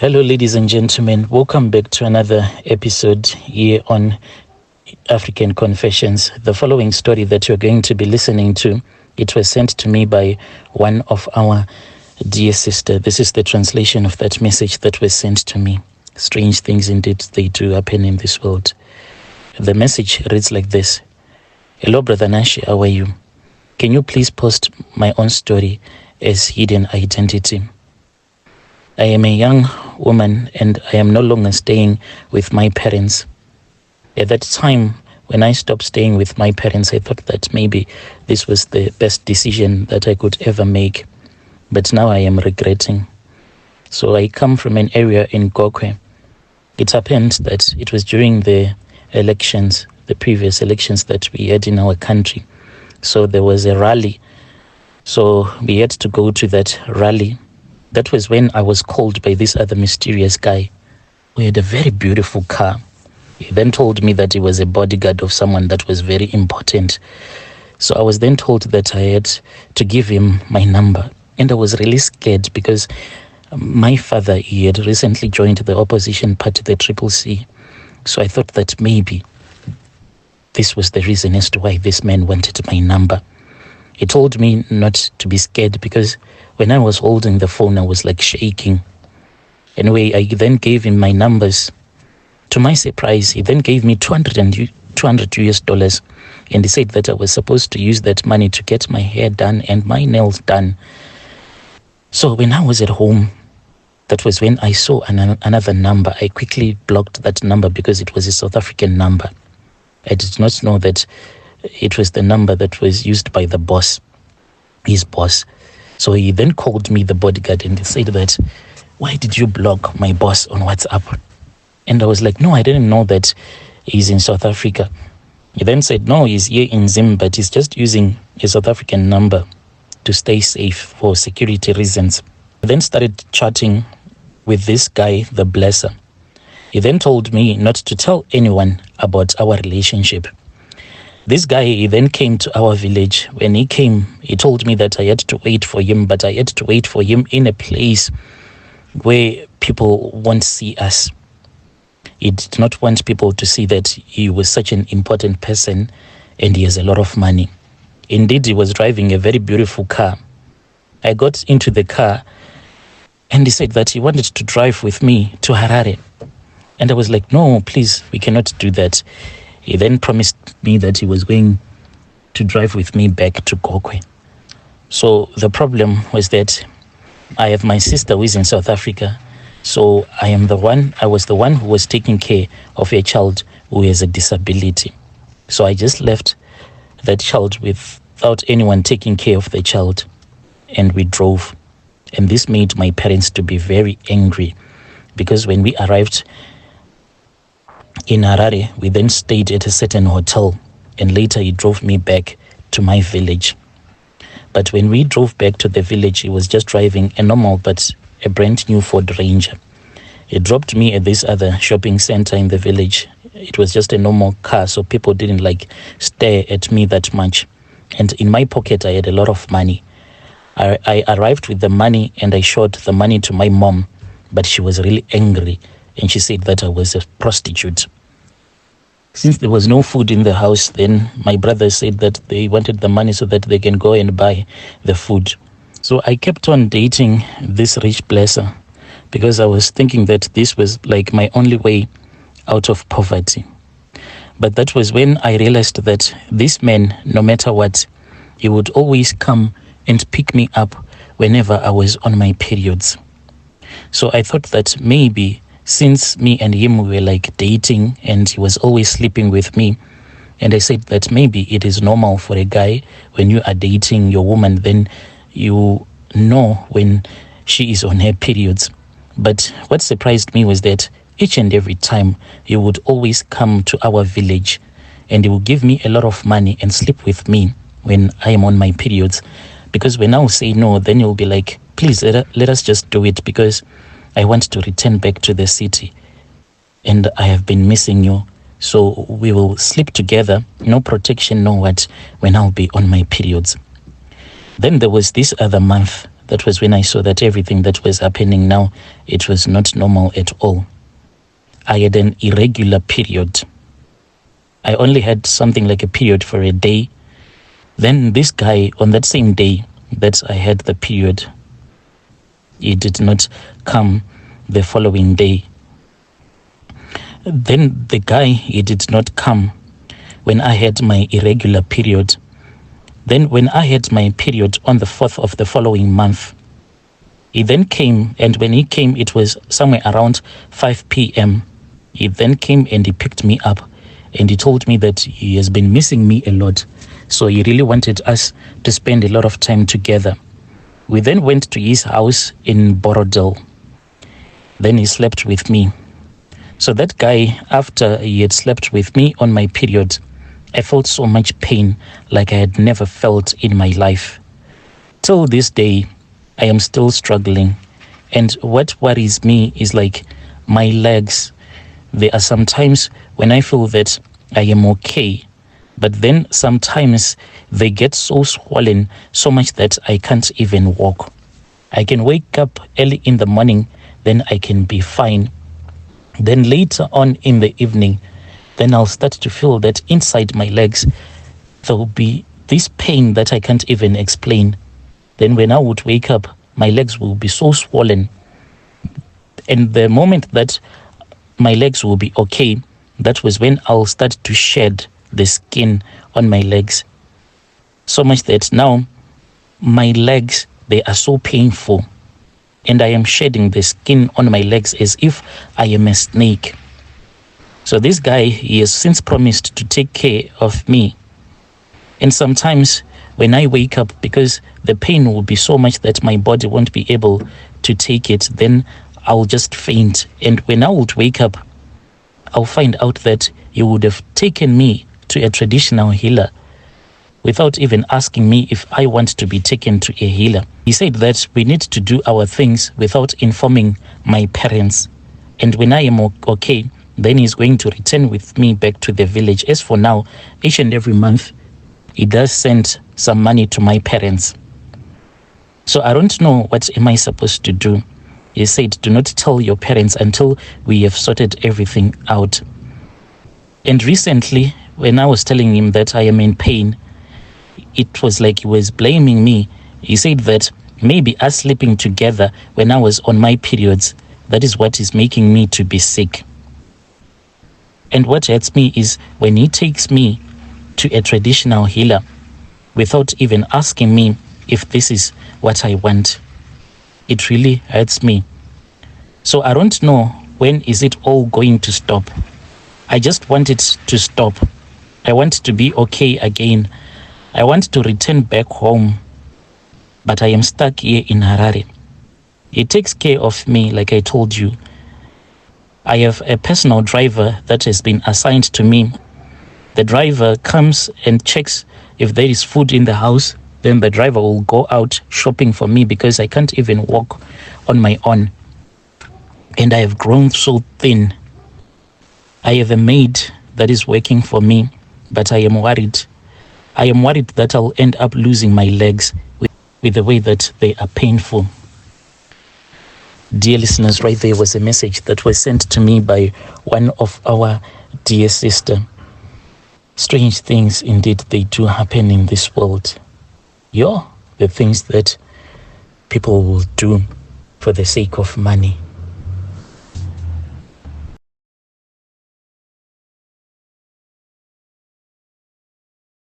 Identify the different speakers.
Speaker 1: Hello, ladies and gentlemen. Welcome back to another episode here on African Confessions. The following story that you're going to be listening to, it was sent to me by one of our dear sister. This is the translation of that message that was sent to me. Strange things indeed they do happen in this world. The message reads like this. Hello, Brother Nashi, how are you? Can you please post my own story as hidden identity? I am a young woman and I am no longer staying with my parents. At that time, when I stopped staying with my parents, I thought that maybe this was the best decision that I could ever make. But now I am regretting. So I come from an area in Gokwe. It happened that it was during the elections, the previous elections that we had in our country. So there was a rally. So we had to go to that rally. That was when I was called by this other mysterious guy who had a very beautiful car. He then told me that he was a bodyguard of someone that was very important. So I was then told that I had to give him my number. And I was really scared because my father, he had recently joined the opposition party, the CCC. So I thought that maybe this was the reason as to why this man wanted my number. He told me not to be scared because when I was holding the phone, I was like shaking. Anyway, I then gave him my numbers. To my surprise, he then gave me $200 US, and he said that I was supposed to use that money to get my hair done and my nails done. So when I was at home, that was when I saw another number. I quickly blocked that number because it was a South African number. I did not know that it was the number that was used by the boss, his boss. So he then called me the bodyguard and he said that, why did you block my boss on WhatsApp? And I was like, no, I didn't know that he's in South Africa. He then said, no, he's here in Zim, but he's just using a South African number to stay safe for security reasons. I then started chatting with this guy, the blesser. He then told me not to tell anyone about our relationship. This guy, he then came to our village. When he came, he told me that I had to wait for him, but I had to wait for him in a place where people won't see us. He did not want people to see that he was such an important person and he has a lot of money. Indeed, he was driving a very beautiful car. I got into the car and he said that he wanted to drive with me to Harare. And I was like, no, please, we cannot do that. He then promised me that he was going to drive with me back to Gokwe. So the problem was that I have my sister who is in South Africa. So I was the one who was taking care of a child who has a disability. So I just left that child without anyone taking care of the child. And we drove. And this made my parents to be very angry. Because when we arrived in Harare, we then stayed at a certain hotel. And later he drove me back to my village. But when we drove back to the village, he was just driving a normal but a brand new Ford Ranger. He dropped me at this other shopping center in the village. It was just a normal car, so people didn't stare at me that much. And in my pocket, I had a lot of money. I arrived with the money and I showed the money to my mom, but she was really angry and she said that I was a prostitute. Since there was no food in the house, then my brothers said that they wanted the money so that they can go and buy the food. So I kept on dating this rich blesser because I was thinking that this was like my only way out of poverty. But that was when I realized that this man, no matter what, he would always come and pick me up whenever I was on my periods. So I thought that maybe since me and him were dating and he was always sleeping with me, and I said that maybe it is normal for a guy when you are dating your woman, then you know when she is on her periods. But what surprised me was that each and every time he would always come to our village and he would give me a lot of money and sleep with me when I am on my periods. Because when I will say no, then he'll be like, please let us just do it because I want to return back to the city and I have been missing you. So we will sleep together, no protection, no what, when I'll be on my periods. Then there was this other month that was when I saw that everything that was happening now, it was not normal at all. I had an irregular period. I only had something like a period for a day. Then this guy, on that same day that I had the period, he did not come the following day. Then the guy, he did not come when I had my irregular period. Then when I had my period on the 4th of the following month, he then came, and when he came, it was somewhere around 5 p.m. He then came and he picked me up, and he told me that he has been missing me a lot. So he really wanted us to spend a lot of time together. We then went to his house in Borodale. Then he slept with me. So that guy, after he had slept with me on my period, I felt so much pain like I had never felt in my life. Till this day, I am still struggling. And what worries me is like my legs. There are some times when I feel that I am okay, but then sometimes they get so swollen so much that I can't even walk. I can wake up early in the morning, then I can be fine. Then later on in the evening, then I'll start to feel that inside my legs, there will be this pain that I can't even explain. Then when I would wake up, my legs will be so swollen. And the moment that my legs will be okay, that was when I'll start to shed the skin on my legs. So much that now my legs, they are so painful. And I am shedding the skin on my legs as if I am a snake. So this guy, he has since promised to take care of me. And sometimes when I wake up, because the pain will be so much that my body won't be able to take it, then I'll just faint. And when I would wake up, I'll find out that he would have taken me to a traditional healer without even asking me if I want to be taken to a healer. He said that we need to do our things without informing my parents. And when I am okay, then he's going to return with me back to the village. As for now, each and every month, he does send some money to my parents. So I don't know what am I supposed to do. He said, do not tell your parents until we have sorted everything out. And recently, when I was telling him that I am in pain, it was like he was blaming me. He said that maybe us sleeping together when I was on my periods, that is what is making me to be sick. And what hurts me is when he takes me to a traditional healer without even asking me if this is what I want. It really hurts me. So I don't know when is it all going to stop. I just want it to stop. I want to be okay again. I want to return back home. But I am stuck here in Harare. He takes care of me, like I told you. I have a personal driver that has been assigned to me. The driver comes and checks if there is food in the house. Then the driver will go out shopping for me because I can't even walk on my own. And I have grown so thin. I have a maid that is working for me, but I am worried. I am worried that I'll end up losing my legs with the way that they are painful. Dear listeners, right there was a message that was sent to me by one of our dear sister. Strange things indeed they do happen in this world. The things that people will do for the sake of money.